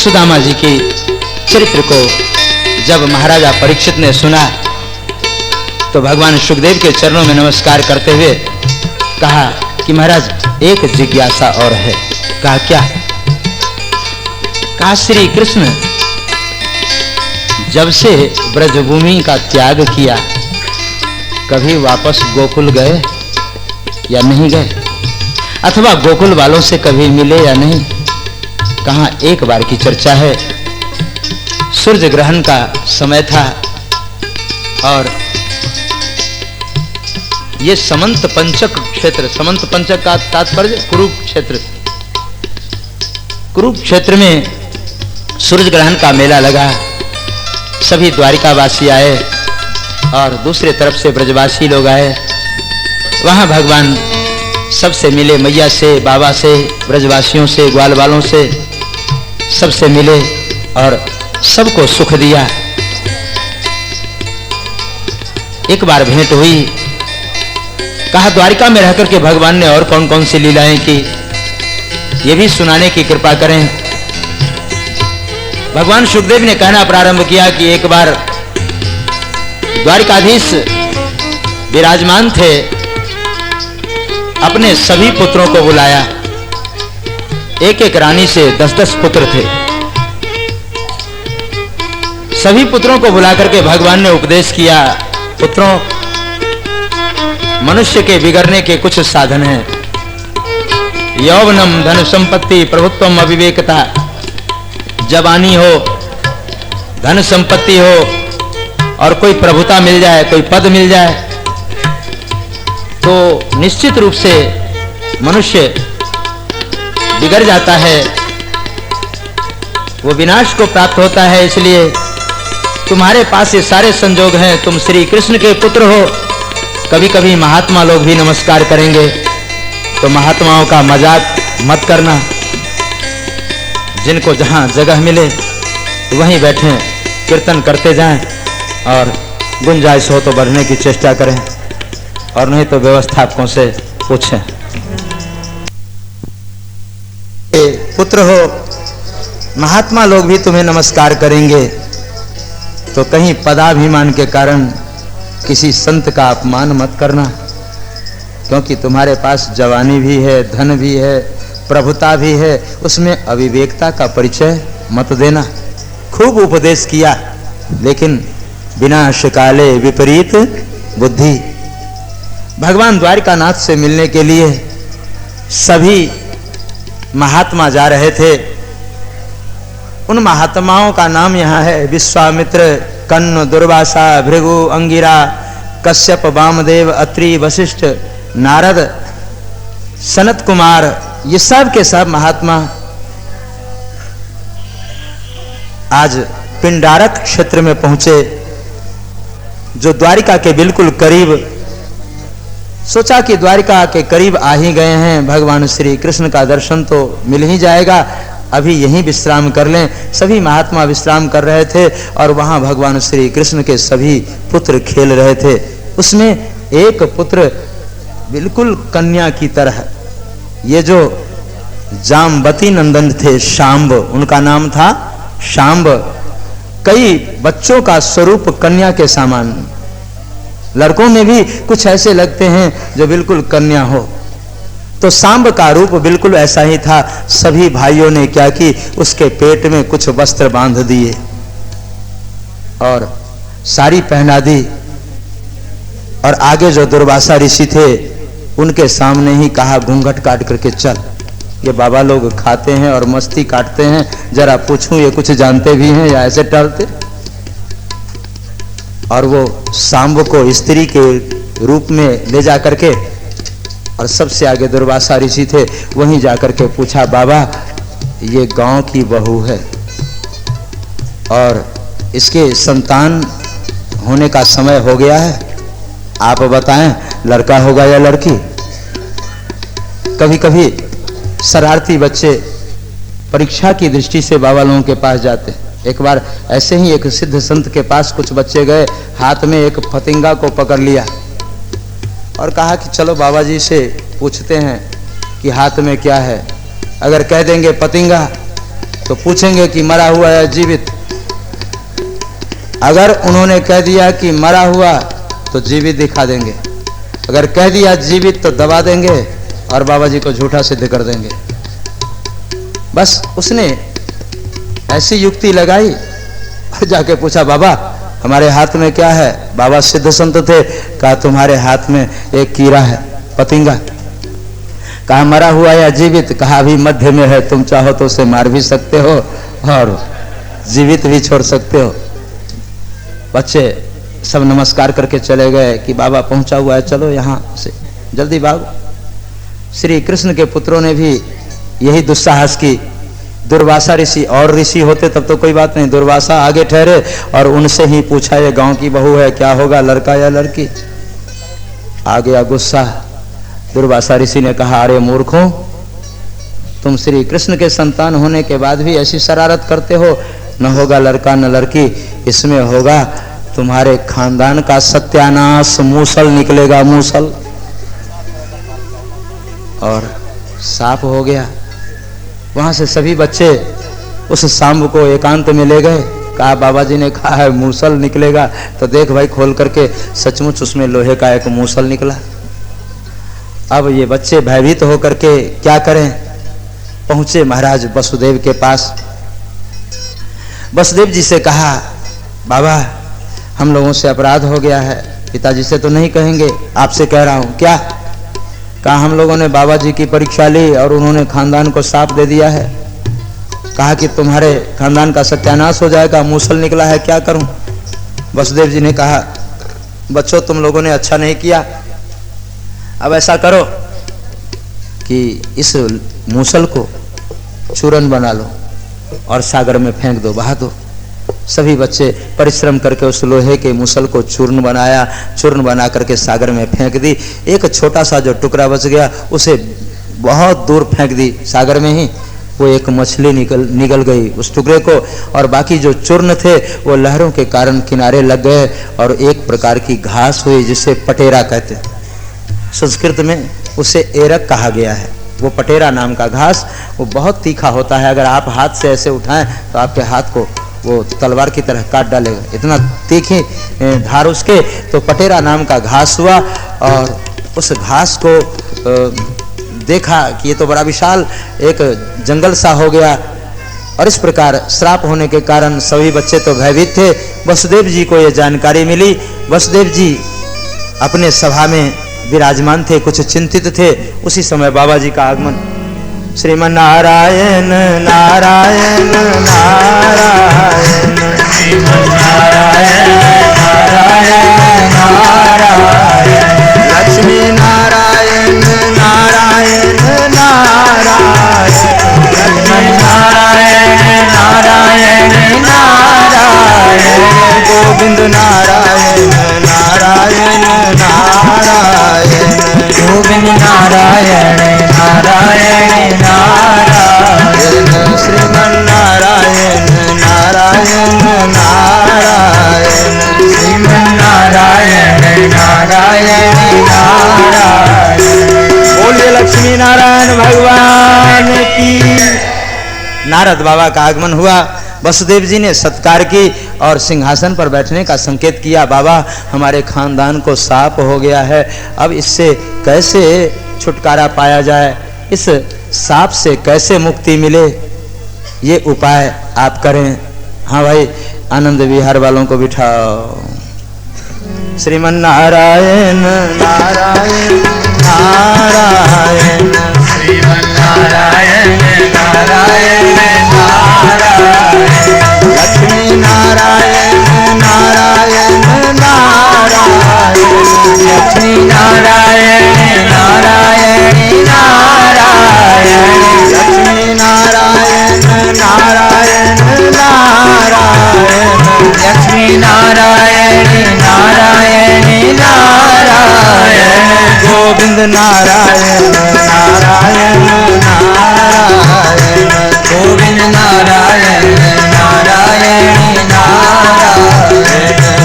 सुदामा जी की चरित्र को जब महाराजा परीक्षित ने सुना तो भगवान सुखदेव के चरणों में नमस्कार करते हुए कहा कि महाराज एक जिज्ञासा और है। कहा क्या? कहा श्री कृष्ण जब से ब्रजभूमि का त्याग किया कभी वापस गोकुल गए या नहीं गए, अथवा गोकुल वालों से कभी मिले या नहीं? कहाँ एक बार की चर्चा है। सूर्य ग्रहण का समय था और ये समंत पंचक क्षेत्र, समंत पंचक का तात्पर्य कुरुक्षेत्र, कुरुक्षेत्र में सूर्य ग्रहण का मेला लगा। सभी द्वारिकावासी आए और दूसरे तरफ से ब्रजवासी लोग आए। वहां भगवान सबसे मिले, मैया से, बाबा से, ब्रजवासियों से, ग्वाल वालों से, सबसे मिले और सबको सुख दिया। एक बार भेंट हुई। कहा द्वारिका में रहकर के भगवान ने और कौन कौन सी लीलाएं की, ये भी सुनाने की कृपा करें। भगवान सुखदेव ने कहना प्रारंभ किया कि एक बार द्वारिकाधीश विराजमान थे, अपने सभी पुत्रों को बुलाया। एक एक रानी से 10-10 पुत्र थे। सभी पुत्रों को बुलाकर के भगवान ने उपदेश किया, पुत्रों मनुष्य के बिगड़ने के कुछ साधन हैं। यौवनम, धन संपत्ति, प्रभुत्वम, अविवेकता। जवानी हो, धन संपत्ति हो और कोई प्रभुता मिल जाए, कोई पद मिल जाए तो निश्चित रूप से मनुष्य बिगड़ जाता है, वो विनाश को प्राप्त होता है। इसलिए तुम्हारे पास ये सारे संजोग हैं, तुम श्री कृष्ण के पुत्र हो। कभी कभी महात्मा लोग भी नमस्कार करेंगे तो महात्माओं का मजाक मत करना। जिनको जहां जगह मिले वहीं बैठें, कीर्तन करते जाएं और गुंजाइश हो तो बढ़ने की चेष्टा करें और नहीं तो व्यवस्थापकों से पूछें। पुत्र हो, महात्मा लोग भी तुम्हें नमस्कार करेंगे तो कहीं पदाभिमान के कारण किसी संत का अपमान मत करना, क्योंकि तुम्हारे पास जवानी भी है, धन भी है, प्रभुता भी है, उसमें अविवेकता का परिचय मत देना। खूब उपदेश किया, लेकिन विनाश काले विपरीत बुद्धि। भगवान द्वारिकानाथ से मिलने के लिए सभी महात्मा जा रहे थे। उन महात्माओं का नाम यहाँ है विश्वामित्र, कन्न, दुर्वासा, भृगु, अंगिरा, कश्यप, वामदेव, अत्रि, वशिष्ठ, नारद, सनत कुमार। ये सब के सब महात्मा आज पिंडारक क्षेत्र में पहुंचे, जो द्वारिका के बिल्कुल करीब। सोचा कि द्वारिका के करीब आ ही गए हैं, भगवान श्री कृष्ण का दर्शन तो मिल ही जाएगा, अभी यहीं विश्राम कर लें। सभी महात्मा विश्राम कर रहे थे और वहां भगवान श्री कृष्ण के सभी पुत्र खेल रहे थे। उसमें एक पुत्र बिल्कुल कन्या की तरह, ये जो जाम्बती नंदन थे, शांब उनका नाम था, शांब। कई बच्चों का स्वरूप कन्या के समान, लड़कों में भी कुछ ऐसे लगते हैं जो बिल्कुल कन्या हो, तो सांब का रूप बिल्कुल ऐसा ही था। सभी भाइयों ने क्या कि उसके पेट में कुछ वस्त्र बांध दिए और साड़ी पहना दी, और आगे जो दुर्वासा ऋषि थे उनके सामने ही कहा घूंघट काट करके चल। ये बाबा लोग खाते हैं और मस्ती काटते हैं, जरा पूछूं ये कुछ जानते भी हैं या ऐसे टलते। और वो सांब को स्त्री के रूप में ले जा करके, और सबसे आगे दुर्वासा ऋषि थे, वहीं जाकर के पूछा बाबा ये गांव की बहू है और इसके संतान होने का समय हो गया है, आप बताएं लड़का होगा या लड़की। कभी कभी शरारती बच्चे परीक्षा की दृष्टि से बाबा लोगों के पास जाते हैं। एक बार ऐसे ही एक सिद्ध संत के पास कुछ बच्चे गए, हाथ में एक फतिंगा को पकड़ लिया और कहा कि चलो बाबा जी से पूछते हैं कि हाथ में क्या है। अगर कह देंगे पतिंगा तो पूछेंगे कि मरा हुआ या जीवित। अगर उन्होंने कह दिया कि मरा हुआ तो जीवित दिखा देंगे, अगर कह दिया जीवित तो दबा देंगे और बाबा जी को झूठा सिद्ध कर देंगे। बस उसने ऐसी युक्ति लगाई और जाके पूछा, बाबा हमारे हाथ में क्या है? बाबा सिद्ध संत थे। कहा तुम्हारे हाथ में एक कीड़ा है, पतिंगा। कहा मरा हुआ या जीवित? कहा अभी मध्य में है, तुम चाहो तो उसे मार भी सकते हो और जीवित भी छोड़ सकते हो। बच्चे सब नमस्कार करके चले गए कि बाबा पहुंचा हुआ है, चलो यहाँ से जल्दी भागो। श्री कृष्ण के पुत्रों ने भी यही दुस्साहस की। दुर्वासा ऋषि, और ऋषि होते तब तो कोई बात नहीं, दुर्वासा आगे ठहरे और उनसे ही पूछा, ये गांव की बहू है, क्या होगा, लड़का या लड़की? आ गया गुस्सा। दुर्वासा ऋषि ने कहा, अरे मूर्खों, तुम श्री कृष्ण के संतान होने के बाद भी ऐसी शरारत करते हो। न होगा लड़का न लड़की, इसमें होगा तुम्हारे खानदान का सत्यानाश, मूसल निकलेगा, मूसल। और साफ हो गया। वहां से सभी बच्चे उस सांब को एकांत में ले गए। कहा बाबा जी ने कहा है मूसल निकलेगा, तो देख भाई खोल करके, सचमुच उसमें लोहे का एक मूसल निकला। अब ये बच्चे भयभीत होकर के क्या करें? पहुंचे महाराज वसुदेव के पास। वसुदेव जी से कहा, बाबा हम लोगों से अपराध हो गया है। पिताजी से तो नहीं कहेंगे, आपसे कह रहा हूं। क्या? कहा हम लोगों ने बाबा जी की परीक्षा ली और उन्होंने खानदान को साफ दे दिया है। कहा कि तुम्हारे खानदान का सत्यानाश हो जाएगा, मूसल निकला है, क्या करूं? वसुदेव जी ने कहा, बच्चों तुम लोगों ने अच्छा नहीं किया। अब ऐसा करो कि इस मूसल को चूरन बना लो और सागर में फेंक दो, बहा दो। सभी बच्चे परिश्रम करके उस लोहे के मूसल को चूर्ण बनाया, चूर्ण बना करके सागर में फेंक दी। एक छोटा सा जो टुकड़ा बच गया उसे बहुत दूर फेंक दी सागर में ही। वो एक मछली निकल गई उस टुकड़े को, और बाकी जो चूर्ण थे वो लहरों के कारण किनारे लग गए और एक प्रकार की घास हुई जिसे पटेरा कहते हैं। संस्कृत में उसे एरक कहा गया है। वो पटेरा नाम का घास, वो बहुत तीखा होता है। अगर आप हाथ से ऐसे उठाएं तो आपके हाथ को वो तलवार की तरह काट डालेगा, इतना तीखी धार उसके। तो पटेरा नाम का घास हुआ और उस घास को देखा कि ये तो बड़ा विशाल एक जंगल सा हो गया। और इस प्रकार श्राप होने के कारण सभी बच्चे तो भयभीत थे। वसुदेव जी को ये जानकारी मिली। वसुदेव जी अपने सभा में विराजमान थे, कुछ चिंतित थे। उसी समय बाबा जी का आगमन। श्रीमन नारायण नारायण नारायण, श्रीमन नारायण नारायण नारायण, लक्ष्मी नारायण नारायण नारायण, लक्ष्मी नारायण नारायण नारायण, गोविंद नारायण नारायण नारायण, गोविंद नारायण नारायण नारायण, श्रीमन नारायण नारायण नारायण, श्रीमन नारायण नारायण नारायण। बोलिए लक्ष्मी नारायण भगवान की। नारद बाबा का आगमन हुआ। वसुदेव जी ने सत्कार की और सिंहासन पर बैठने का संकेत किया। बाबा हमारे खानदान को साफ हो गया है, अब इससे कैसे छुटकारा पाया जाए, इस साप से कैसे मुक्ति मिले, ये उपाय आप करें। हाँ भाई, आनंद विहार वालों को बिठाओ। श्रीमन नारायण नारायण नारायण, श्रीमन नारायण नारायण नारायण, लक्ष्मी नारायण नारायण नारायण, लक्ष्मी नारायण नारायण नारायण, लक्ष्मी नारायण नारायण नारायण, लक्ष्मी नारायण नारायण नारायण, गोविंद नारायण नारायण नारायण, गोविंद नारायण नारायण नारायण,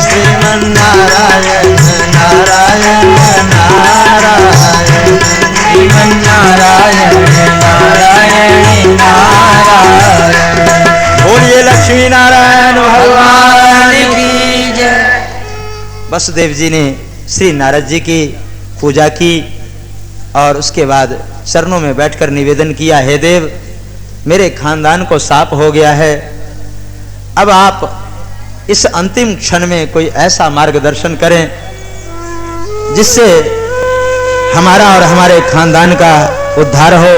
श्रीमन नारायण नारायण नारायण, श्रीमन नारायण नारायण नारायण। वसुदेव जी ने श्री नारद जी की पूजा की और उसके बाद चरणों में बैठकर निवेदन किया, हे देव, मेरे खानदान को शाप हो गया है, अब आप इस अंतिम क्षण में कोई ऐसा मार्गदर्शन करें जिससे हमारा और हमारे खानदान का उद्धार हो।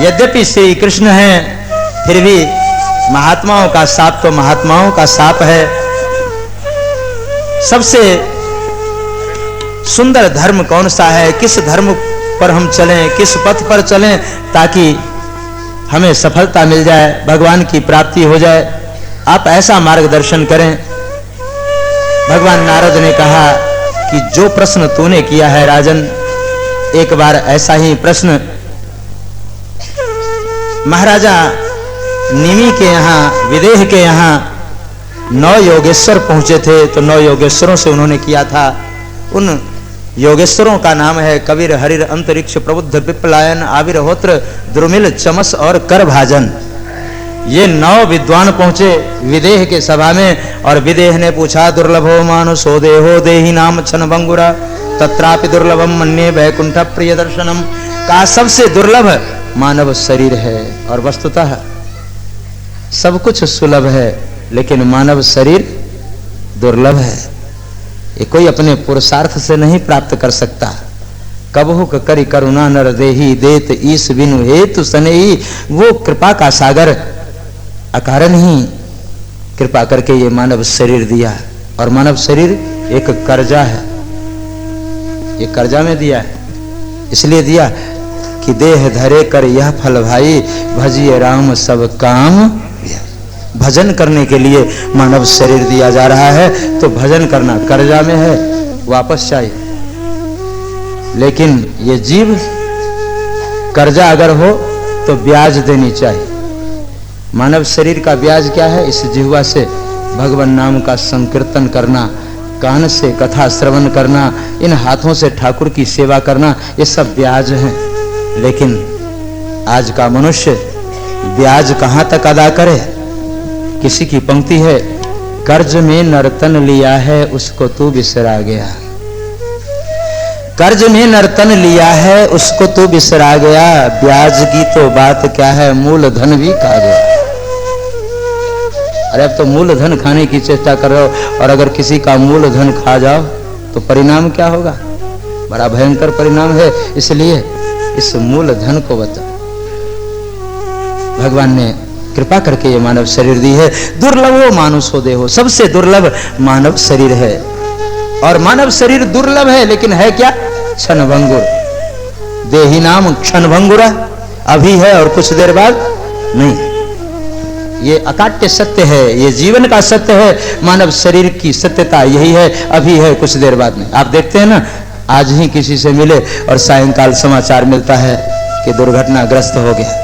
यद्यपि श्री कृष्ण हैं, फिर भी महात्माओं का शाप तो महात्माओं का शाप है। सबसे सुंदर धर्म कौन सा है, किस धर्म पर हम चलें, किस पथ पर चलें ताकि हमें सफलता मिल जाए, भगवान की प्राप्ति हो जाए, आप ऐसा मार्गदर्शन करें। भगवान नारद ने कहा कि जो प्रश्न तूने किया है राजन, एक बार ऐसा ही प्रश्न महाराजा निमि के यहाँ, विदेह के यहाँ 9 योगेश्वर पहुंचे थे, तो 9 योगेश्वरों से उन्होंने किया था। उन योगेश्वरों का नाम है कबीर, हरिर, अंतरिक्ष, प्रबुद्ध, पिप्पलायन, आविर्होत्र, द्रुमिल, चमस और करभाजन। ये 9 विद्वान पहुंचे विदेह के सभा में और विदेह ने पूछा, दुर्लभो मानुषो देहो देहि नाम क्षणभंगुरा तत्रापि दुर्लभम मन्ये वैकुंठ प्रिय दर्शनम। का सबसे दुर्लभ मानव शरीर है और वस्तुतः सब कुछ सुलभ है, लेकिन मानव शरीर दुर्लभ है। ये कोई अपने पुरुषार्थ से नहीं प्राप्त कर सकता। कबहु करी करुणा नर देही देत ईस बिनु हेतु सनेही। वो कृपा का सागर अकारण ही कृपा करके ये मानव शरीर दिया, और मानव शरीर एक कर्जा है, ये कर्जा में दिया है। इसलिए दिया कि देह धरे कर यह फल भाई, भजिए राम सब काम। भजन करने के लिए मानव शरीर दिया जा रहा है, तो भजन करना कर्जा में है, वापस चाहिए। लेकिन ये जीव कर्जा अगर हो तो ब्याज देनी चाहिए। मानव शरीर का ब्याज क्या है? इस जिह्वा से भगवान नाम का संकीर्तन करना, कान से कथा श्रवण करना, इन हाथों से ठाकुर की सेवा करना, ये सब ब्याज हैं। लेकिन आज का मनुष्य ब्याज कहां तक अदा करे? किसी की पंक्ति है, कर्ज में नर्तन लिया है उसको तू बिसरा गया। कर्ज में नर्तन लिया है उसको तू बिसरा गया, ब्याज की तो बात क्या है, मूल धन भी खा गया। अरे अब तो मूल धन खाने की चेष्टा कर रहे हो, और अगर किसी का मूल धन खा जाओ तो परिणाम क्या होगा? बड़ा भयंकर परिणाम है। इसलिए इस मूल धन को बचा। भगवान ने कृपा करके ये मानव शरीर दी है। दुर्लभो मानुषो देहो, सबसे दुर्लभ मानव शरीर है। और मानव शरीर दुर्लभ है, लेकिन है क्या? क्षणभंगुर। देहि नाम क्षणभंगुरा, अभी है और कुछ देर बाद नहीं। ये अकाट्य सत्य है, ये जीवन का सत्य है। मानव शरीर की सत्यता यही है, अभी है कुछ देर बाद नहीं। आप देखते हैं ना, आज ही किसी से मिले और सायंकाल समाचार मिलता है कि दुर्घटनाग्रस्त हो गया।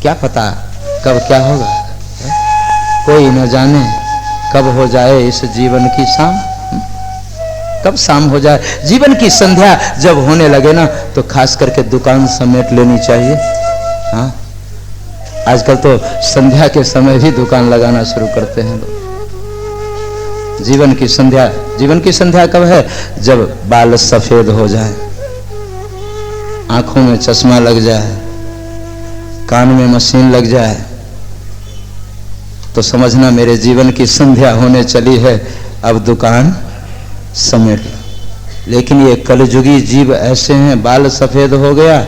क्या पता कब क्या होगा, कोई न जाने कब हो जाए इस जीवन की शाम, कब शाम हो जाए। जीवन की संध्या जब होने लगे ना, तो खास करके दुकान समेट लेनी चाहिए। हाँ, आजकल तो संध्या के समय भी दुकान लगाना शुरू करते हैं लोग। जीवन की संध्या कब है? जब बाल सफेद हो जाए, आंखों में चश्मा लग जाए, कान में मशीन लग जाए, तो समझना मेरे जीवन की संध्या होने चली है, अब दुकान समेट लो। लेकिन ये कलयुगी जीव ऐसे हैं, बाल सफेद हो गया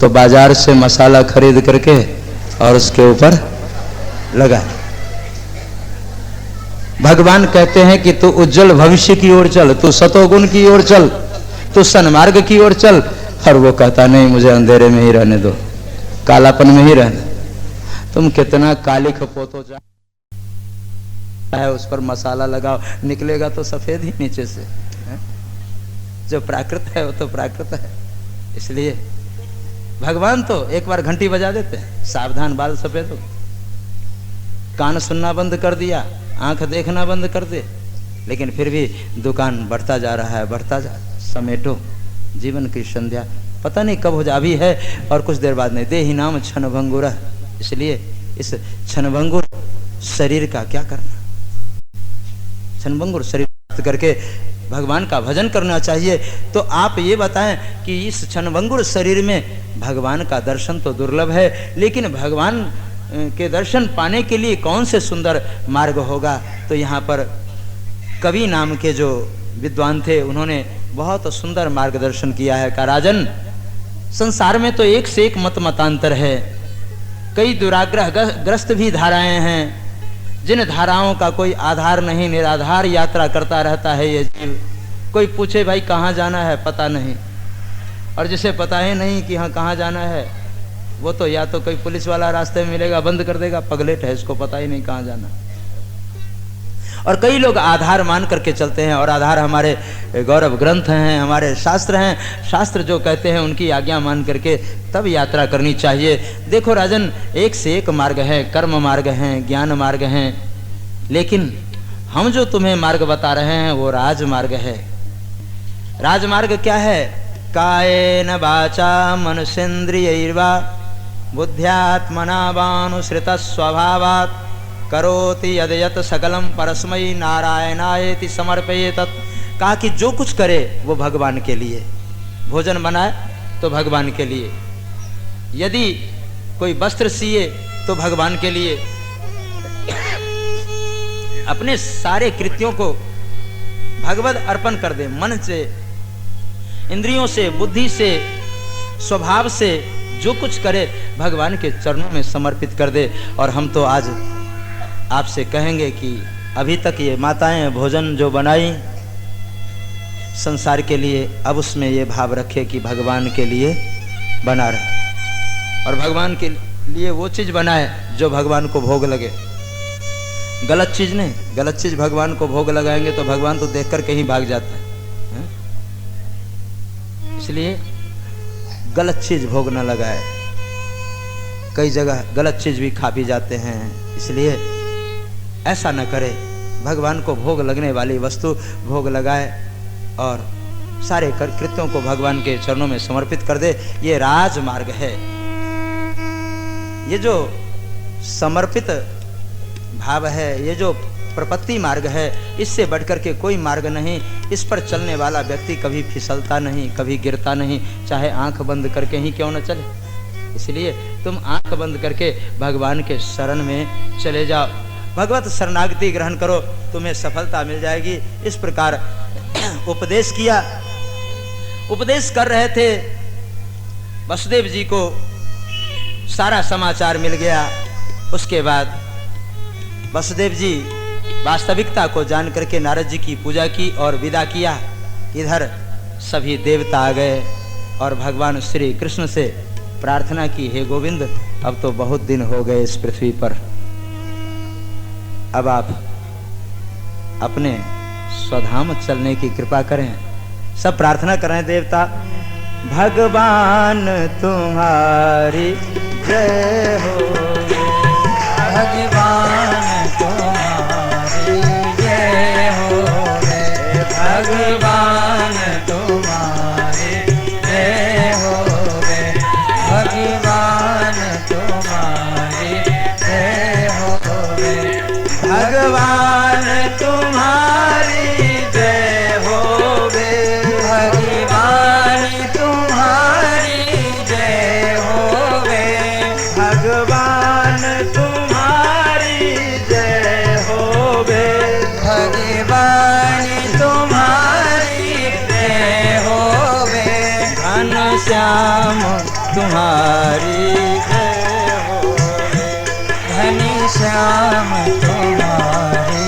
तो बाजार से मसाला खरीद करके और उसके ऊपर लगा। भगवान कहते हैं कि तू उज्जवल भविष्य की ओर चल, तू सतोगुण की ओर चल, तू सन्मार्ग की ओर चल। और वो कहता नहीं, मुझे अंधेरे में ही रहने दो, कालापन में ही रहने। तुम कितना काली खपोतो जा है, उस पर मसाला लगाओ, निकलेगा तो सफेद ही नीचे से। जो प्राकृत है वो तो प्राकृत है। इसलिए भगवान तो एक बार घंटी बजा देते हैं, सावधान बाल सफेद हो। कान सुनना बंद कर दिया, आंख देखना बंद कर दे, लेकिन फिर भी दुकान बढ़ता जा रहा है, बढ़ता जा। समेटो जीवन की संध्या, पता नहीं कब हो जा, अभी है और कुछ देर बाद नहीं। देहि नाम क्षणभंगुर। इसलिए इस क्षणभंगुर शरीर का क्या करना? क्षणभंगुर शरीर प्राप्त करके भगवान का भजन करना चाहिए। तो आप ये बताएं कि इस क्षणभंगुर शरीर में भगवान का दर्शन तो दुर्लभ है, लेकिन भगवान के दर्शन पाने के लिए कौन से सुंदर मार्ग होगा। तो यहाँ पर कवि नाम के जो विद्वान थे उन्होंने बहुत सुंदर मार्गदर्शन किया है। का राजन, संसार में तो एक से एक मत मतांतर है, कई दुराग्रह ग्रस्त भी धाराएं हैं, जिन धाराओं का कोई आधार नहीं, निराधार यात्रा करता रहता है ये जीव। कोई पूछे भाई कहाँ जाना है, पता नहीं, और जिसे पता ही नहीं कि हाँ कहाँ जाना है, वो तो या तो कोई पुलिस वाला रास्ते में मिलेगा बंद कर देगा, पगलेट है, इसको पता ही नहीं कहाँ जाना। और कई लोग आधार मान करके चलते हैं, और आधार हमारे गौरव ग्रंथ हैं, हमारे शास्त्र हैं। शास्त्र जो कहते हैं उनकी आज्ञा मान करके तब यात्रा करनी चाहिए। देखो राजन, एक से एक मार्ग है, कर्म मार्ग हैं, ज्ञान मार्ग हैं, लेकिन हम जो तुम्हें मार्ग बता रहे हैं वो राजमार्ग है। राजमार्ग क्या है? कायेन वाचा मनसेन्द्रियैर्वा बुद्ध्यात्मना वानुसृत स्वभावात् करोति यद यत सकलम परस्मै नारायणायेति समर्पयेत। कहा कि जो कुछ करे वो भगवान के लिए, भोजन बनाए तो भगवान के लिए, यदि कोई वस्त्र सिए तो भगवान के लिए, अपने सारे कृत्यों को भगवत अर्पण कर दे, मन से, इंद्रियों से, बुद्धि से, स्वभाव से, जो कुछ करे भगवान के चरणों में समर्पित कर दे। और हम तो आज आपसे कहेंगे कि अभी तक ये माताएं भोजन जो बनाई संसार के लिए, अब उसमें ये भाव रखे कि भगवान के लिए बना रहे, और भगवान के लिए वो चीज़ बनाए जो भगवान को भोग लगे। गलत चीज़ नहीं, गलत चीज़ भगवान को भोग लगाएंगे तो भगवान तो देख कर कहीं भाग जाता है। इसलिए गलत चीज़ भोग न लगाए। कई जगह गलत चीज़ भी खा पी जाते हैं, इसलिए ऐसा न करे। भगवान को भोग लगने वाली वस्तु भोग लगाए और सारे कृत्यों को भगवान के चरणों में समर्पित कर दे। ये राजमार्ग है। ये जो समर्पित भाव है, ये जो प्रपत्ति मार्ग है, इससे बढ़कर के कोई मार्ग नहीं। इस पर चलने वाला व्यक्ति कभी फिसलता नहीं, कभी गिरता नहीं, चाहे आंख बंद करके ही क्यों न चले। इसलिए तुम आंख बंद करके भगवान के शरण में चले जाओ, भगवत शरणागति ग्रहण करो, तुम्हें सफलता मिल जाएगी। इस प्रकार उपदेश किया। उपदेश कर रहे थे, वसुदेव जी को सारा समाचार मिल गया। उसके बाद वसुदेव जी वास्तविकता को जान करके नारद जी की पूजा की और विदा किया। इधर सभी देवता आ गए और भगवान श्री कृष्ण से प्रार्थना की, हे गोविंद, अब तो बहुत दिन हो गए इस पृथ्वी पर, अब आप अपने स्वधाम चलने की कृपा करें। सब प्रार्थना कर रहे हैं देवता। भगवान तुम्हारी जय हो, भगवान तुम्हारी जय हो, भगवान तुम्हारी जय हो, भगवान तुम्हारी जय हो, भगवान तुम्हारी जय होवे, भगवान तुम्हारी जय होवे, भगवान तुम्हारी जय होवे, भगवान तुम्हारी जय होवे, घनश्याम तुम्हारी जय होवे, घनश्याम तुम्हारी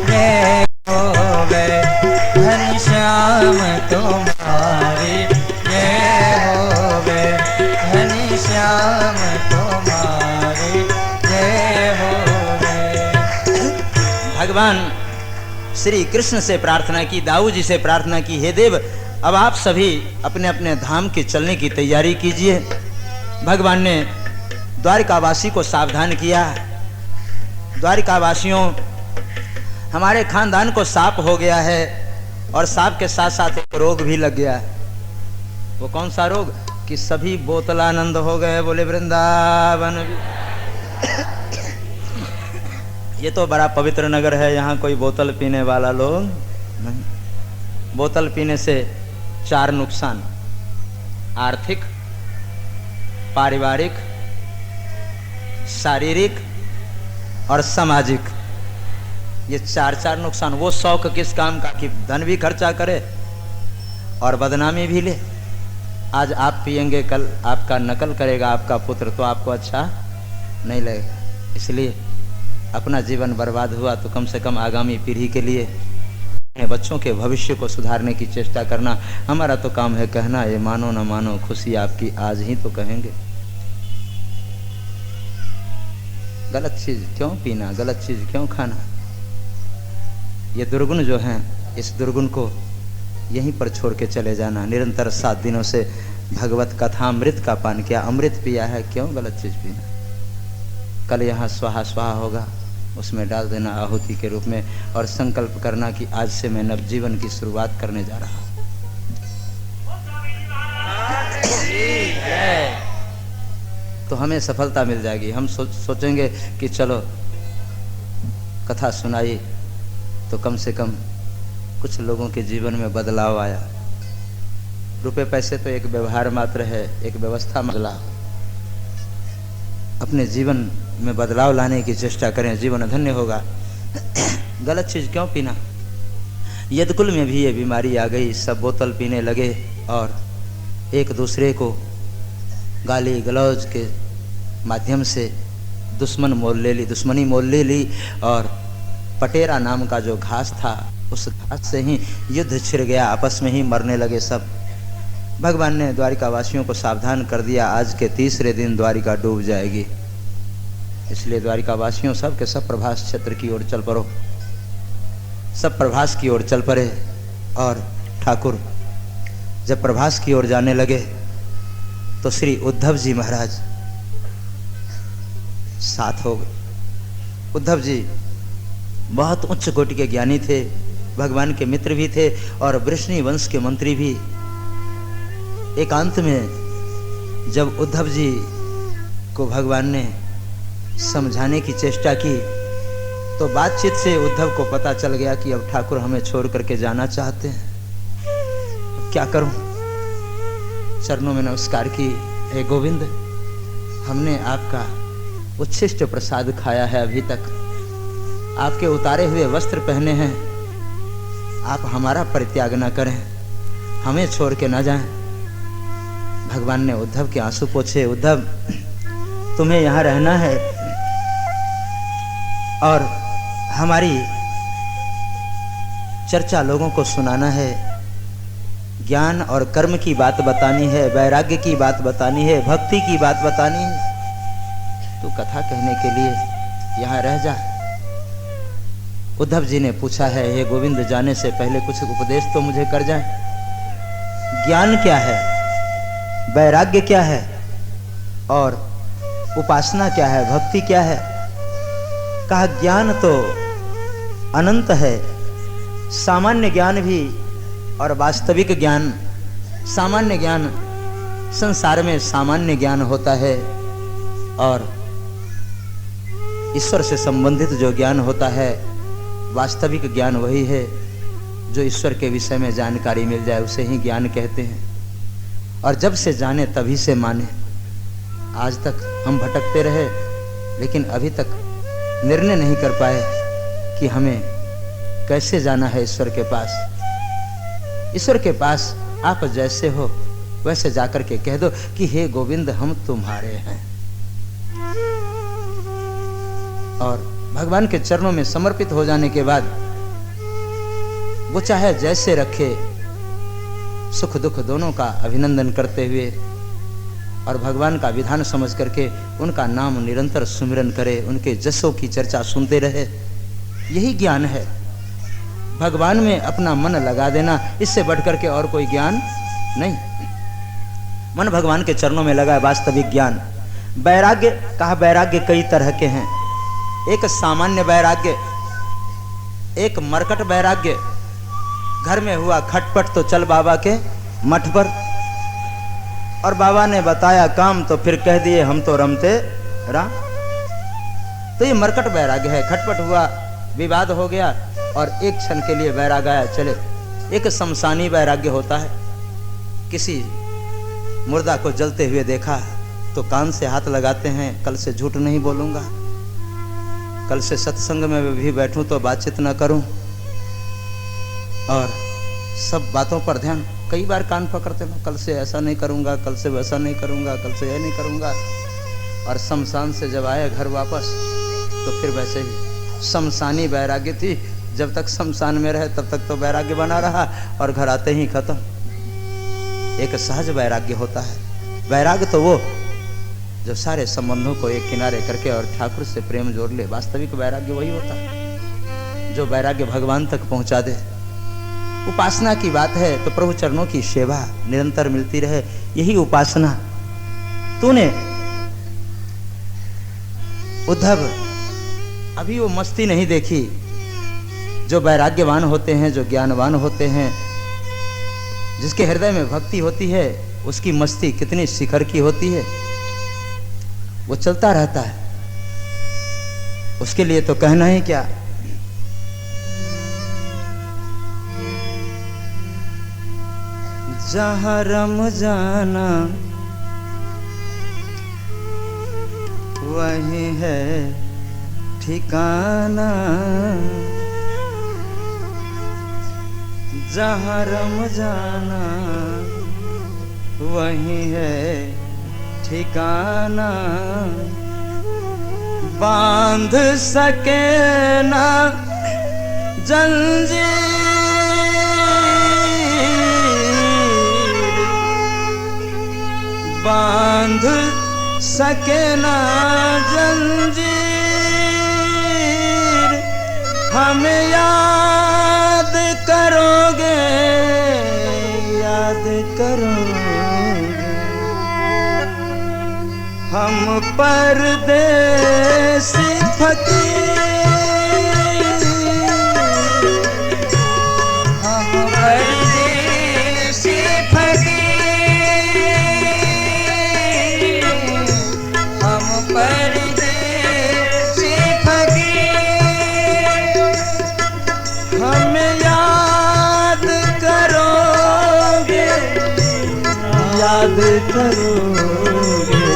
जय होवे, घनश्याम तुम्हारी जय होवे, घनश्याम तुम्हारी जय होवे। भगवान श्री कृष्ण से प्रार्थना की, दाऊ जी से प्रार्थना की, हे देव, अब आप सभी अपने अपने धाम के चलने की तैयारी कीजिए। भगवान ने द्वारिकावासी को सावधान किया। द्वारिकावासियों, हमारे खानदान को साप हो गया है और साप के साथ साथ एक रोग भी लग गया है। वो कौन सा रोग? कि सभी बोतलानंद हो गए, बोले वृंदावन। ये तो बड़ा पवित्र नगर है, यहाँ कोई बोतल पीने वाला लोग नहीं। बोतल पीने से 4 नुकसान, आर्थिक, पारिवारिक, शारीरिक और सामाजिक, ये 4 नुकसान। वो शौक किस काम का कि धन भी खर्चा करे और बदनामी भी ले। आज आप पिएंगे, कल आपका नकल करेगा आपका पुत्र, तो आपको अच्छा नहीं लगेगा। इसलिए अपना जीवन बर्बाद हुआ तो कम से कम आगामी पीढ़ी के लिए अपने बच्चों के भविष्य को सुधारने की चेष्टा करना। हमारा तो काम है कहना, ये मानो न मानो खुशी आपकी आज ही तो कहेंगे। गलत चीज क्यों पीना, गलत चीज क्यों खाना। ये दुर्गुण जो हैं, इस दुर्गुण को यहीं पर छोड़ के चले जाना। निरंतर 7 दिनों से भगवत कथामृत का पान किया, अमृत पिया है, क्यों गलत चीज पीना। कल यहाँ स्वाहा स्वाहा होगा, उसमें डाल देना आहुति के रूप में और संकल्प करना कि आज से मैं नवजीवन की शुरुआत करने जा रहा हूं। तो हमें सफलता मिल जाएगी। हम सोचेंगे कि चलो कथा सुनाई तो कम से कम कुछ लोगों के जीवन में बदलाव आया। रुपए पैसे तो एक व्यवहार मात्र है, एक व्यवस्था बदलाव। अपने जीवन में बदलाव लाने की चेष्टा करें, जीवन धन्य होगा। गलत चीज क्यों पीना। यदकुल में भी ये बीमारी आ गई, सब बोतल पीने लगे और एक दूसरे को गाली गलौज के माध्यम से दुश्मनी मोल ले ली और पटेरा नाम का जो घास था, उस घास से ही युद्ध छिड़ गया, आपस में ही मरने लगे सब। भगवान ने द्वारिका वासियों को सावधान कर दिया, आज के 3रे दिन द्वारिका डूब जाएगी। इसलिए द्वारिका वासियों सब के सब प्रभास क्षेत्र की ओर चल पड़ो। सब प्रभास की ओर चल पड़े और ठाकुर जब प्रभास की ओर जाने लगे तो श्री उद्धव जी महाराज साथ हो गए। उद्धव जी बहुत उच्च कोटि के ज्ञानी थे, भगवान के मित्र भी थे और वृष्णि वंश के मंत्री भी। एकांत में जब उद्धव जी को भगवान ने समझाने की चेष्टा की तो बातचीत से उद्धव को पता चल गया कि अब ठाकुर हमें छोड़ करके जाना चाहते हैं। क्या करूं। चरणों में नमस्कार की, हे गोविंद, हमने आपका उच्छिष्ट प्रसाद खाया है, अभी तक आपके उतारे हुए वस्त्र पहने हैं, आप हमारा परित्याग न करें, हमें छोड़ के न जाएं। भगवान ने उद्धव के आंसू पोंछे। उद्धव, तुम्हें यहाँ रहना है और हमारी चर्चा लोगों को सुनाना है, ज्ञान और कर्म की बात बतानी है, वैराग्य की बात बतानी है, भक्ति की बात बतानी है। तू कथा कहने के लिए यहाँ रह जा। उद्धव जी ने पूछा है, हे गोविंद, जाने से पहले कुछ उपदेश तो मुझे कर जाए। ज्ञान क्या है, वैराग्य क्या है और उपासना क्या है, भक्ति क्या है। कहा ज्ञान तो अनंत है, सामान्य ज्ञान भी और वास्तविक ज्ञान। सामान्य ज्ञान संसार में सामान्य ज्ञान होता है और ईश्वर से संबंधित जो ज्ञान होता है, वास्तविक ज्ञान वही है जो ईश्वर के विषय में जानकारी मिल जाए, उसे ही ज्ञान कहते हैं। और जब से जाने तभी से माने। आज तक हम भटकते रहे लेकिन अभी तक निर्णय नहीं कर पाए कि हमें कैसे जाना है ईश्वर के पास। ईश्वर के पास आप जैसे हो वैसे जाकर के कह दो कि हे गोविंद, हम तुम्हारे हैं। और भगवान के चरणों में समर्पित हो जाने के बाद वो चाहे जैसे रखे, सुख दुख दोनों का अभिनंदन करते हुए और भगवान का विधान समझ करके उनका नाम निरंतर सुमिरन करे, उनके जसों की चर्चा सुनते रहे। यही ज्ञान है। भगवान में अपना मन लगा देना, इससे बढ़कर के और कोई ज्ञान नहीं। मन भगवान के चरणों में लगा है वास्तविक ज्ञान। वैराग्य, कहा वैराग्य कई तरह के हैं। एक सामान्य वैराग्य, एक मरकट वैराग्य। घर में हुआ खटपट तो चल बाबा के मठ पर, और बाबा ने बताया काम तो फिर कह दिए हम तो रमते राम। तो ये मरकट वैराग्य है। खटपट हुआ, विवाद हो गया और एक क्षण के लिए वैराग आया, चले। एक शमशानी वैराग्य होता है। किसी मुर्दा को जलते हुए देखा तो कान से हाथ लगाते हैं, कल से झूठ नहीं बोलूंगा, कल से सत्संग में भी बैठूं तो बातचीत न करूं, और सब बातों पर ध्यान। कई बार कान पकड़ते हैं, कल से ऐसा नहीं करूंगा, कल से वैसा नहीं करूंगा, कल से यह नहीं करूंगा, और शमशान से जब आए घर वापस तो फिर वैसे ही शमशानी वैराग्य थी। जब तक शमशान में रहे तब तक तो वैराग्य बना रहा और घर आते ही खत्म। एक सहज वैराग्य होता है। वैराग्य तो वो जो सारे संबंधों को एक किनारे करके और ठाकुर से प्रेम जोड़ ले। वास्तविक वैराग्य वही होता है जो वैराग्य भगवान तक पहुंचा दे। उपासना की बात है तो प्रभु चरणों की सेवा निरंतर मिलती रहे, यही उपासना। तूने उद्धव अभी वो मस्ती नहीं देखी जो वैराग्यवान होते हैं, जो ज्ञानवान होते हैं, जिसके हृदय में भक्ति होती है, उसकी मस्ती कितनी शिखर की होती है। वो चलता रहता है, उसके लिए तो कहना ही क्या। जहाँ रम जाना वही है ठिकाना, जहाँ रम जाना वही है ठिकाना। बांध सके ना जंजीर, बांध सके ना जंजीर, हमें याद करोगे, याद करोगे। हम परदेसी फकीर, हम परदेसी फकीर, हम परदेसी फकीर। हमें याद करोगे, याद करोगे।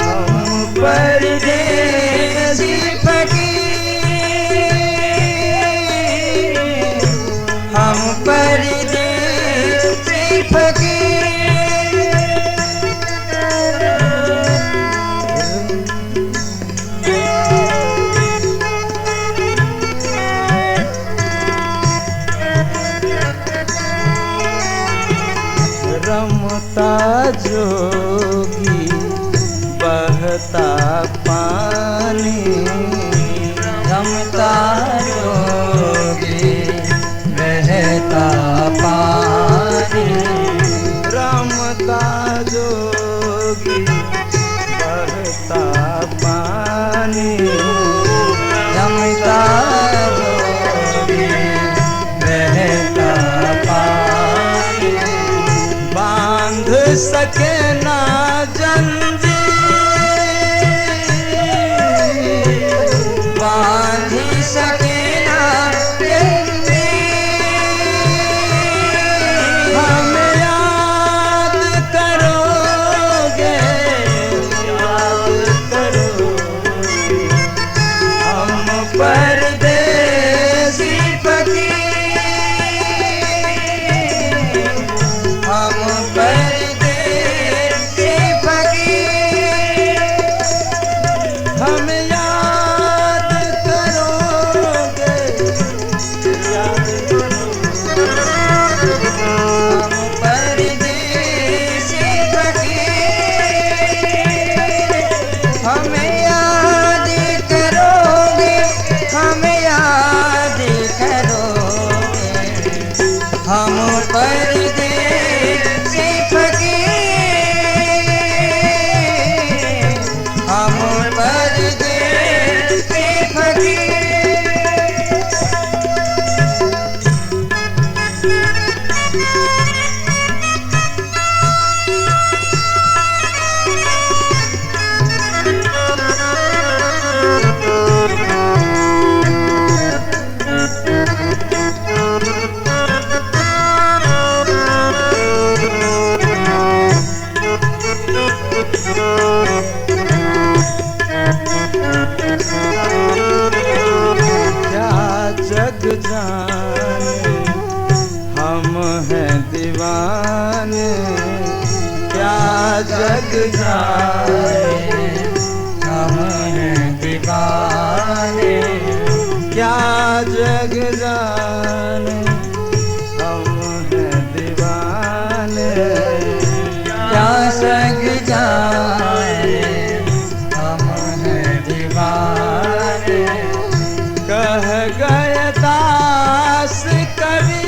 हम परदेसी फकीर, हम परदेसी फकीर। रमता जोगी बहता पानी, रमता जोगी बहता पानी, रमता जोगी बहता पानी, रमता जोगी बहता पानी। बांध सके ना जंजीर, बांध सके ना जंजीर। हमें याद करोगे, याद करोगे। हम परदेसी फकीर, हम परदेसी फकीर। हम याद करोगे, याद करोगे। हम परदेसी फकीर, हम याद करोगे। हम दीवाने, क्या जग जाने हम हैं दीवाने, क्या जग जाने हम हैं दीवाने। कह गए दास कवि,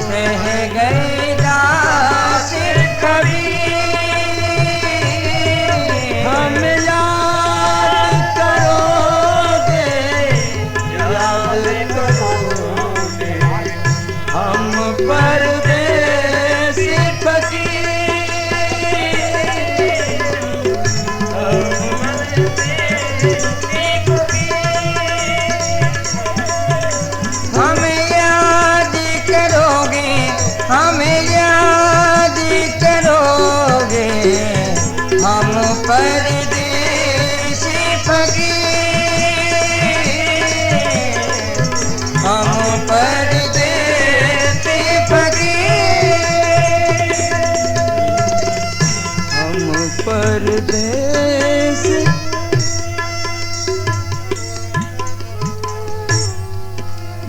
कह गए दास कवि, हम याद करोगे, याद करोगे हम परदेसी फकीर, हम याद करोगे, हम याद करोगे हम परदेसी फकीर, हम परदेसी फकीर, हम परदेसी।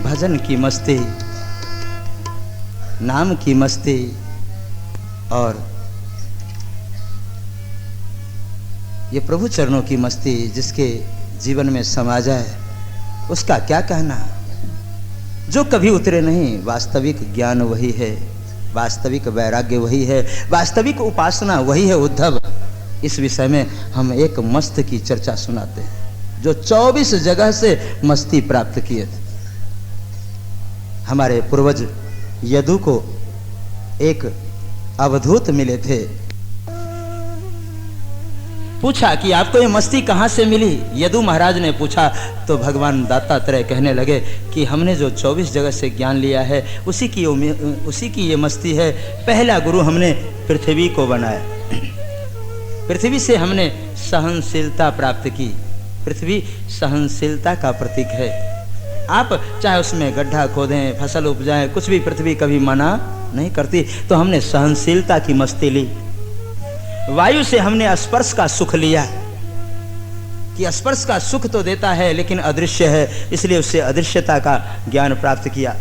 भजन की मस्ती, नाम की मस्ती और ये प्रभु चरणों की मस्ती जिसके जीवन में समा जाए उसका क्या कहना। जो कभी उतरे नहीं, वास्तविक ज्ञान वही है, वास्तविक वैराग्य वही है, वास्तविक उपासना वही है उद्धव। इस विषय में हम एक मस्त की चर्चा सुनाते हैं जो 24 जगह से मस्ती प्राप्त किए थे। हमारे पूर्वज यदु को एक अवधूत मिले थे, पूछा कि आपको ये मस्ती कहाँ से मिली। यदु महाराज ने पूछा तो भगवान दत्तात्रेय कहने लगे कि हमने जो 24 जगह से ज्ञान लिया है उसी की ये मस्ती है। पहला गुरु हमने पृथ्वी को बनाया, पृथ्वी से हमने सहनशीलता प्राप्त की। पृथ्वी सहनशीलता का प्रतीक है। आप चाहे उसमें गड्ढा खोदें, फसल उपजाएं, कुछ भी पृथ्वी कभी मना नहीं करती। तो हमने सहनशीलता की मस्ती ली। वायु से हमने स्पर्श का सुख लिया कि स्पर्श का सुख तो देता है लेकिन अदृश्य है, इसलिए उससे अदृश्यता का ज्ञान प्राप्त किया।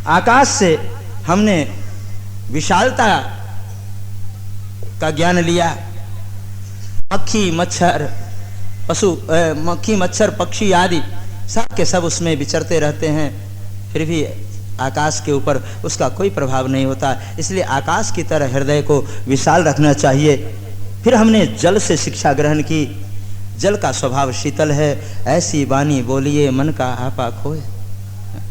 आकाश से हमने विशालता का ज्ञान लिया। मक्खी मच्छर मक्खी मच्छर पक्षी आदि सब के सब उसमें विचरते रहते हैं, फिर भी आकाश के ऊपर उसका कोई प्रभाव नहीं होता, इसलिए आकाश की तरह हृदय को विशाल रखना चाहिए। फिर हमने जल से शिक्षा ग्रहण की। जल का स्वभाव शीतल है, ऐसी वाणी बोलिए मन का आपा खोए,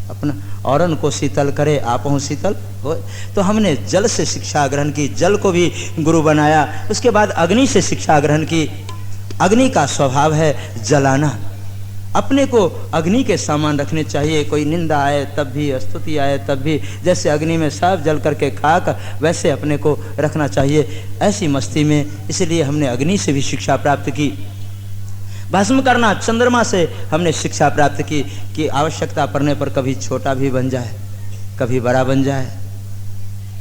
अपना औरन को शीतल करे आपहु शीतल होए। तो हमने जल से शिक्षा ग्रहण की, जल को भी गुरु बनाया। उसके बाद अग्नि से शिक्षा ग्रहण की। अग्नि का स्वभाव है जलाना, अपने को अग्नि के सामान रखने चाहिए। कोई निंदा आए तब भी, स्तुति आए तब भी, जैसे अग्नि में सब जल करके खाक वैसे अपने को रखना चाहिए, ऐसी मस्ती में। इसलिए हमने अग्नि से भी शिक्षा प्राप्त की। भस्म करना, चंद्रमा से हमने शिक्षा प्राप्त की कि आवश्यकता पड़ने पर कभी छोटा भी बन जाए, कभी बड़ा बन जाए।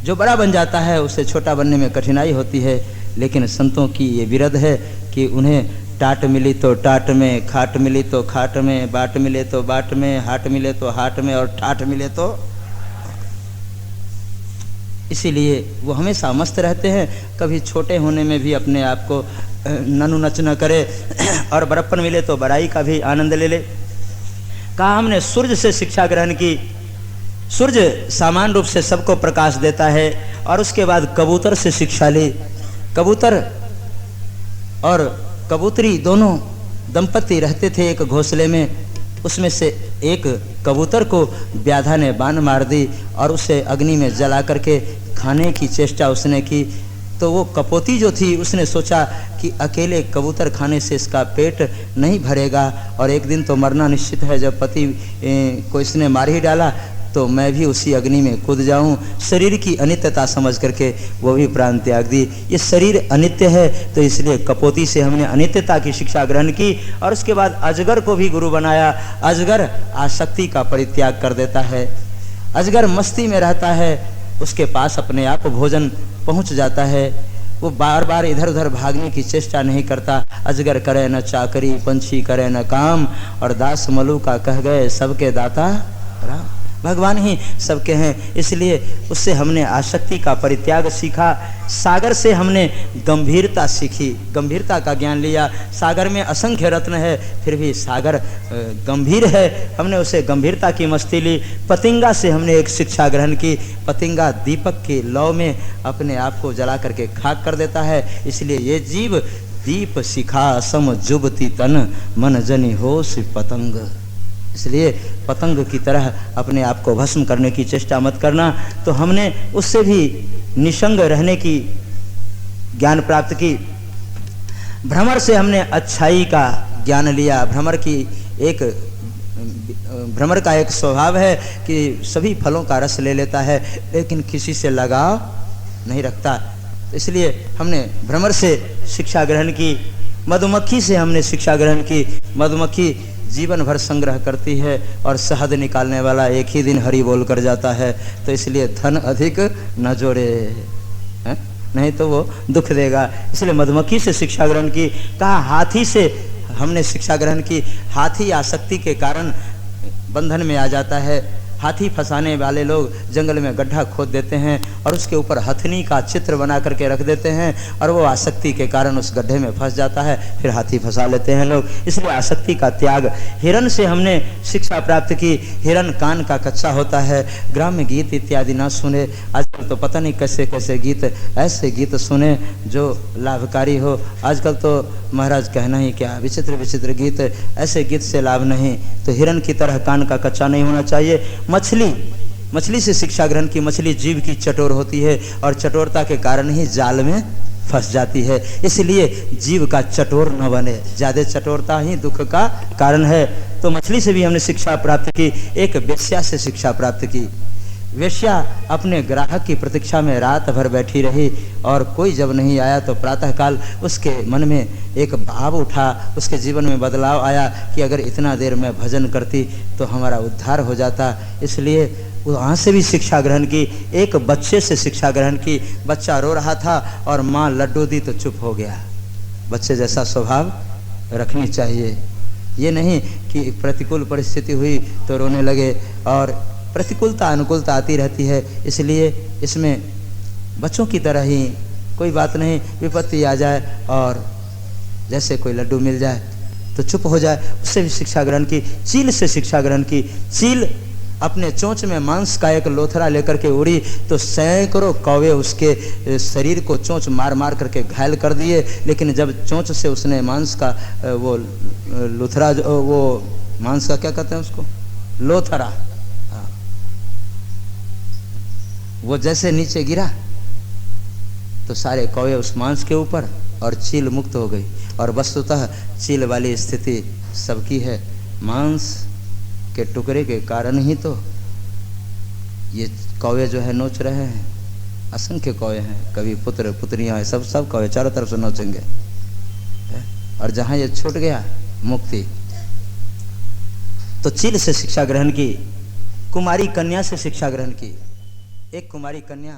जो बड़ा बन जाता है उसे छोटा बनने में कठिनाई होती है, लेकिन संतों की ये विरध है कि उन्हें टाट मिली तो टाट में, खाट मिली तो खाट में, बाट मिले तो बाट में, हाट मिले तो हाट में और ठाट मिले तो। इसीलिए वो हमेशा मस्त रहते हैं, कभी छोटे होने में भी अपने आप को ननु नच न करे और बड़प्पन मिले तो बड़ाई का भी आनंद ले ले। कहा हमने सूर्य से शिक्षा ग्रहण की। सूर्य सामान्य रूप से सबको प्रकाश देता है। और उसके बाद कबूतर से शिक्षा ली। कबूतर और कबूतरी दोनों दंपति रहते थे एक घोंसले में। उसमें से एक कबूतर को व्याधा ने बाण मार दी और उसे अग्नि में जला करके खाने की चेष्टा उसने की। तो वो कपोती जो थी उसने सोचा कि अकेले कबूतर खाने से इसका पेट नहीं भरेगा और एक दिन तो मरना निश्चित है। जब पति को इसने मार ही डाला तो मैं भी उसी अग्नि में कूद जाऊं। शरीर की अनित्यता समझ करके वो भी प्राण त्याग दी। ये शरीर अनित्य है तो इसलिए कपोती से हमने अनित्यता की शिक्षा ग्रहण की। और उसके बाद अजगर को भी गुरु बनाया। अजगर आसक्ति का परित्याग कर देता है। अजगर मस्ती में रहता है, उसके पास अपने आप भोजन पहुंच जाता है। वो बार बार इधर उधर भागने की चेष्टा नहीं करता। अजगर करे न चाकरी, पंछी करे न काम, और दास मलू का कह गए सबके दाता राम। भगवान ही सबके हैं, इसलिए उससे हमने आसक्ति का परित्याग सीखा। सागर से हमने गंभीरता सीखी, गंभीरता का ज्ञान लिया। सागर में असंख्य रत्न है, फिर भी सागर गंभीर है, हमने उसे गंभीरता की मस्ती ली। पतिंगा से हमने एक शिक्षा ग्रहण की। पतिंगा दीपक के लौ में अपने आप को जला करके खाक कर देता है, इसलिए ये जीव दीप शिखा सम जुबती तन, मन जनि होश पतंग। इसलिए पतंग की तरह अपने आप को भस्म करने की चेष्टा मत करना। तो हमने उससे भी निसंग रहने की ज्ञान प्राप्त की। भ्रमर से हमने अच्छाई का ज्ञान लिया। भ्रमर का एक स्वभाव है कि सभी फलों का रस ले लेता है, लेकिन किसी से लगाव नहीं रखता। इसलिए हमने भ्रमर से शिक्षा ग्रहण की। मधुमक्खी से हमने शिक्षा ग्रहण की। मधुमक्खी जीवन भर संग्रह करती है और शहद निकालने वाला एक ही दिन हरि बोल कर जाता है, तो इसलिए धन अधिक न जोड़े, नहीं तो वो दुख देगा। इसलिए मधुमक्खी से शिक्षा ग्रहण की। कहा हाथी से हमने शिक्षा ग्रहण की। हाथी आसक्ति के कारण बंधन में आ जाता है। हाथी फंसाने वाले लोग जंगल में गड्ढा खोद देते हैं और उसके ऊपर हथनी का चित्र बना करके रख देते हैं, और वो आसक्ति के कारण उस गड्ढे में फंस जाता है, फिर हाथी फंसा लेते हैं लोग। इसलिए आसक्ति का त्याग। हिरण से हमने शिक्षा प्राप्त की। हिरण कान का कच्चा होता है, ग्राम्य गीत इत्यादि ना सुने। आजकल तो पता नहीं कैसे कैसे गीत, ऐसे गीत सुने जो लाभकारी हो। आजकल तो महाराज कहना ही क्या, विचित्र विचित्र गीत, ऐसे गीत से लाभ नहीं। तो हिरण की तरह कान का कच्चा नहीं होना चाहिए। मछली से शिक्षा ग्रहण की। मछली जीव की चटोर होती है और चटोरता के कारण ही जाल में फंस जाती है, इसलिए जीव का चटोर न बने। ज्यादा चटोरता ही दुख का कारण है। तो मछली से भी हमने शिक्षा प्राप्त की। एक वेश्या से शिक्षा प्राप्त की। वेश्या अपने ग्राहक की प्रतीक्षा में रात भर बैठी रही, और कोई जब नहीं आया तो प्रातःकाल उसके मन में एक भाव उठा, उसके जीवन में बदलाव आया कि अगर इतना देर मैं भजन करती तो हमारा उद्धार हो जाता। इसलिए वहाँ से भी शिक्षा ग्रहण की। एक बच्चे से शिक्षा ग्रहण की। बच्चा रो रहा था और माँ लड्डू दी तो चुप हो गया। बच्चे जैसा स्वभाव रखनी चाहिए, ये नहीं कि प्रतिकूल परिस्थिति हुई तो रोने लगे। और प्रतिकूलता अनुकूलता आती रहती है, इसलिए इसमें बच्चों की तरह ही कोई बात नहीं, विपत्ति आ जाए और जैसे कोई लड्डू मिल जाए तो चुप हो जाए, उससे भी शिक्षा ग्रहण की। चील से शिक्षा ग्रहण की। चील अपने चोंच में मांस का एक लोथरा लेकर के उड़ी तो सैकड़ों कौवे उसके शरीर को चोंच मार मार करके घायल कर दिए, लेकिन जब चोंच से उसने मांस का वो लोथरा, वो मांस का क्या कहते हैं उसको, लोथरा, वो जैसे नीचे गिरा तो सारे कौवे उस मांस के ऊपर और चील मुक्त हो गई। और वस्तुतः चील वाली स्थिति सबकी है। मांस के टुकड़े के कारण ही तो ये कौवे जो है नोच रहे हैं। असंख्य कौवे हैं, कभी पुत्र पुत्रियां हैं, सब कौवे चारों तरफ से नोचेंगे। और जहां ये छूट गया मुक्ति। तो चील से शिक्षा ग्रहण की। कुमारी कन्या से शिक्षा ग्रहण की। एक कुमारी कन्या